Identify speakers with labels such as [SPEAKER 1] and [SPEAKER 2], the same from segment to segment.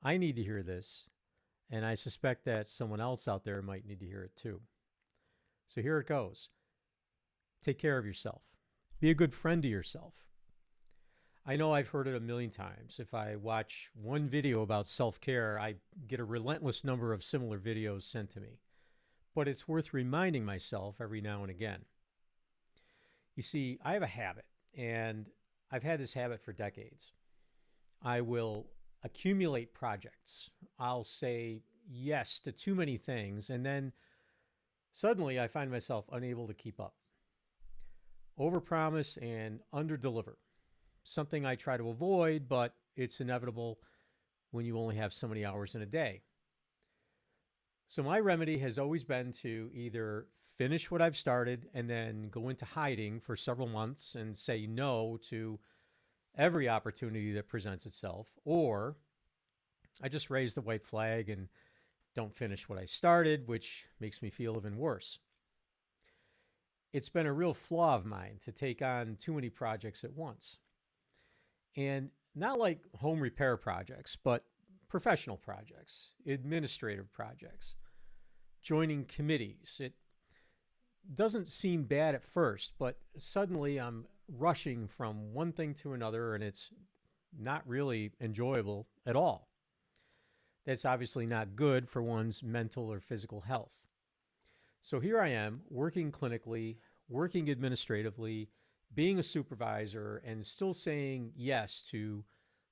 [SPEAKER 1] I need to hear this, and I suspect that someone else out there might need to hear it too. So here it goes. Take care of yourself. Be a good friend to yourself. I know I've heard it a million times. If I watch one video about self care, I get a relentless number of similar videos sent to me. But it's worth reminding myself every now and again. You see, I have a habit, and I've had this habit for decades. I will accumulate projects. I'll say yes to too many things, and then suddenly I find myself unable to keep up. Overpromise and underdeliver. Something I try to avoid, but it's inevitable when you only have so many hours in a day. So my remedy has always been to either finish what I've started and then go into hiding for several months and say no to every opportunity that presents itself, or I just raise the white flag and don't finish what I started, which makes me feel even worse. It's been a real flaw of mine to take on too many projects at once. And not like home repair projects, but professional projects, administrative projects, joining committees. It doesn't seem bad at first, but suddenly I'm rushing from one thing to another and it's not really enjoyable at all. That's obviously not good for one's mental or physical health. So here I am working clinically, working administratively, being a supervisor, and still saying yes to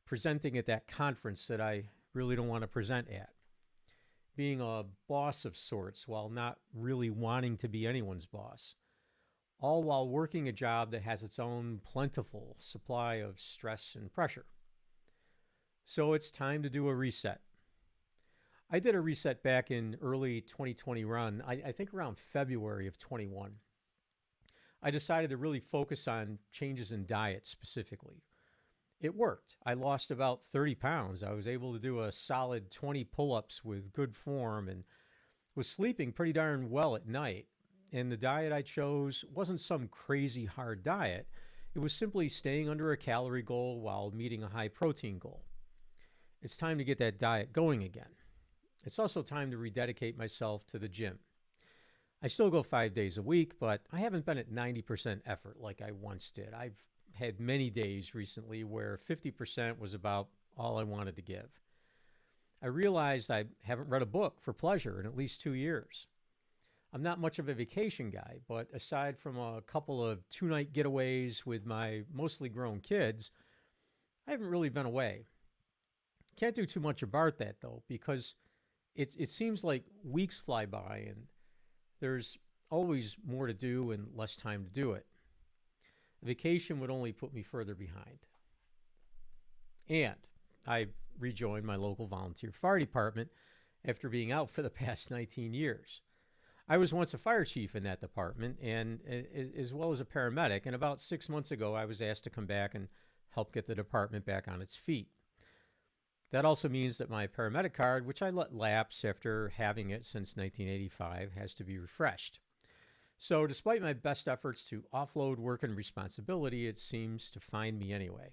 [SPEAKER 1] presenting at that conference that I really don't want to present at. Being a boss of sorts while not really wanting to be anyone's boss. All while working a job that has its own plentiful supply of stress and pressure. So it's time to do a reset. I did a reset back in early 2020 run, I think around February of 21. I decided to really focus on changes in diet specifically. It worked. I lost about 30 pounds. I was able to do a solid 20 pull-ups with good form and was sleeping pretty darn well at night. And the diet I chose wasn't some crazy hard diet. It was simply staying under a calorie goal while meeting a high protein goal. It's time to get that diet going again. It's also time to rededicate myself to the gym. I still go 5 days a week, but I haven't been at 90% effort like I once did. I've had many days recently where 50% was about all I wanted to give. I realized I haven't read a book for pleasure in at least 2 years. I'm not much of a vacation guy, but aside from a couple of 2-night getaways with my mostly grown kids, I haven't really been away. Can't do too much about that though, because it seems like weeks fly by and there's always more to do and less time to do it. A vacation would only put me further behind. And I've rejoined my local volunteer fire department after being out for the past 19 years. I was once a fire chief in that department and as well as a paramedic. And about 6 months ago, I was asked to come back and help get the department back on its feet. That also means that my paramedic card, which I let lapse after having it since 1985, has to be refreshed. So despite my best efforts to offload work and responsibility, it seems to find me anyway.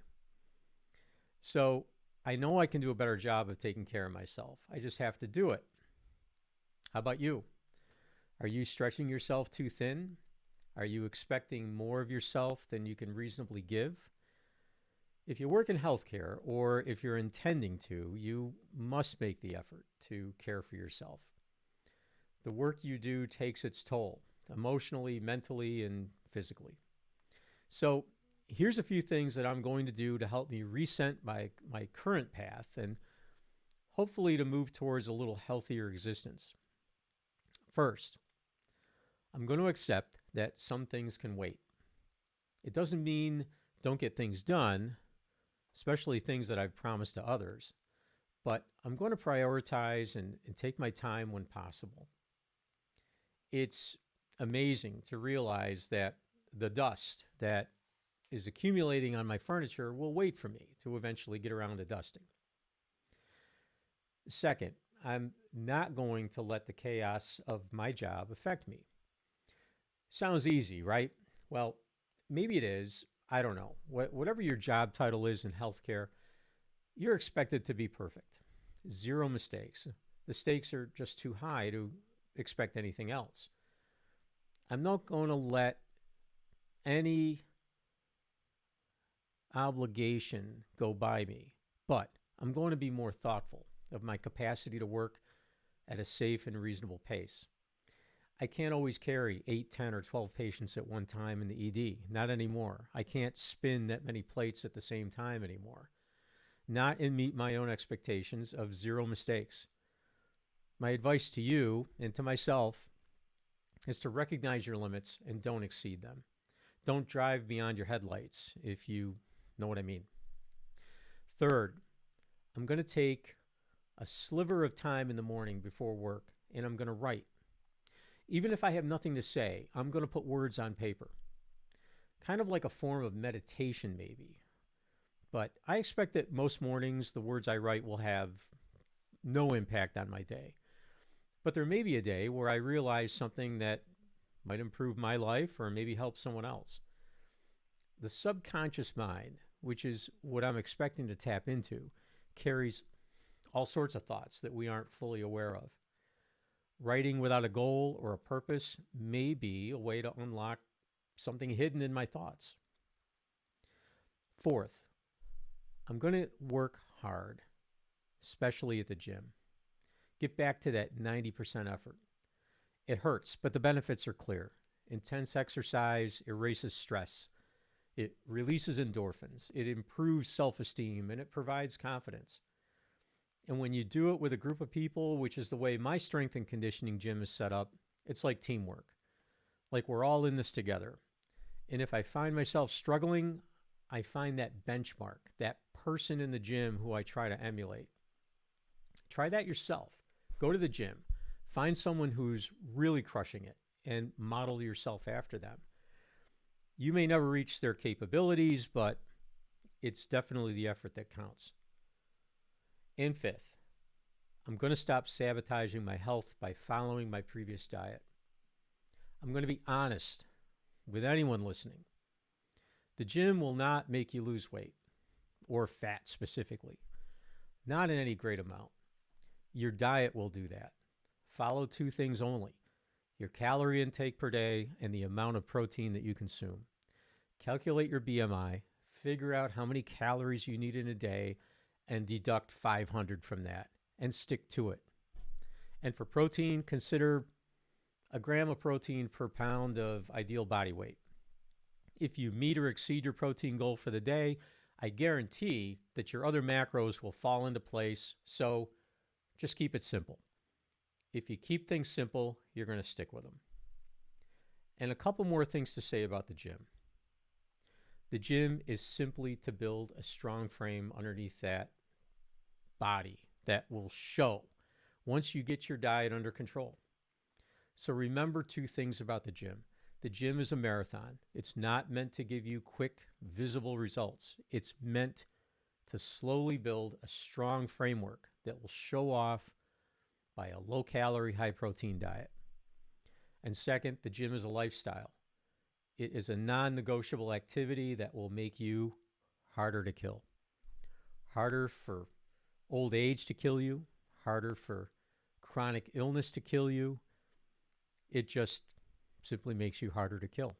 [SPEAKER 1] So I know I can do a better job of taking care of myself. I just have to do it. How about you? Are you stretching yourself too thin? Are you expecting more of yourself than you can reasonably give? If you work in healthcare, or if you're intending to, you must make the effort to care for yourself. The work you do takes its toll, emotionally, mentally, and physically. So here's a few things that I'm going to do to help me reset my current path and hopefully to move towards a little healthier existence. First, I'm going to accept that some things can wait. It doesn't mean don't get things done, especially things that I've promised to others, but I'm going to prioritize and take my time when possible. It's amazing to realize that the dust that is accumulating on my furniture will wait for me to eventually get around to dusting. Second, I'm not going to let the chaos of my job affect me. Sounds easy, right? Well, maybe it is. I don't know. Whatever your job title is in healthcare, you're expected to be perfect. zero mistakes. The stakes are just too high to expect anything else. I'm not going to let any obligation go by me, but I'm going to be more thoughtful of my capacity to work at a safe and reasonable pace. I can't always carry 8, 10, or 12 patients at one time in the ED. Not anymore. I can't spin that many plates at the same time anymore. Not and meet my own expectations of zero mistakes. My advice to you and to myself is to recognize your limits and don't exceed them. Don't drive beyond your headlights, if you know what I mean. Third, I'm going to take a sliver of time in the morning before work and I'm going to write. Even if I have nothing to say, I'm going to put words on paper. Kind of like a form of meditation, maybe. But I expect that most mornings, the words I write will have no impact on my day. But there may be a day where I realize something that might improve my life or maybe help someone else. The subconscious mind, which is what I'm expecting to tap into, carries all sorts of thoughts that we aren't fully aware of. Writing without a goal or a purpose may be a way to unlock something hidden in my thoughts. Fourth, I'm going to work hard, especially at the gym. Get back to that 90% effort. It hurts, but the benefits are clear. Intense exercise erases stress. It releases endorphins. It improves self-esteem, and it provides confidence. And when you do it with a group of people, which is the way my strength and conditioning gym is set up, it's like teamwork. Like we're all in this together. And if I find myself struggling, I find that benchmark, that person in the gym who I try to emulate. Try that yourself. Go to the gym. Find someone who's really crushing it and model yourself after them. You may never reach their capabilities, but it's definitely the effort that counts. And fifth, I'm going to stop sabotaging my health by following my previous diet. I'm going to be honest with anyone listening. The gym will not make you lose weight or fat specifically, not in any great amount. Your diet will do that. Follow two things only: your calorie intake per day and the amount of protein that you consume. Calculate your BMI, figure out how many calories you need in a day, and deduct 500 from that, and stick to it. And for protein, consider a gram of protein per pound of ideal body weight. If you meet or exceed your protein goal for the day, I guarantee that your other macros will fall into place, so just keep it simple. If you keep things simple, you're going to stick with them. And a couple more things to say about the gym. The gym is simply to build a strong frame underneath that body that will show once you get your diet under control. So remember two things about the gym. The gym is a marathon. It's not meant to give you quick, visible results. It's meant to slowly build a strong framework that will show off by a low-calorie, high-protein diet. And second, the gym is a lifestyle. It is a non-negotiable activity that will make you harder to kill. Harder for old age to kill you, harder for chronic illness to kill you. It just simply makes you harder to kill.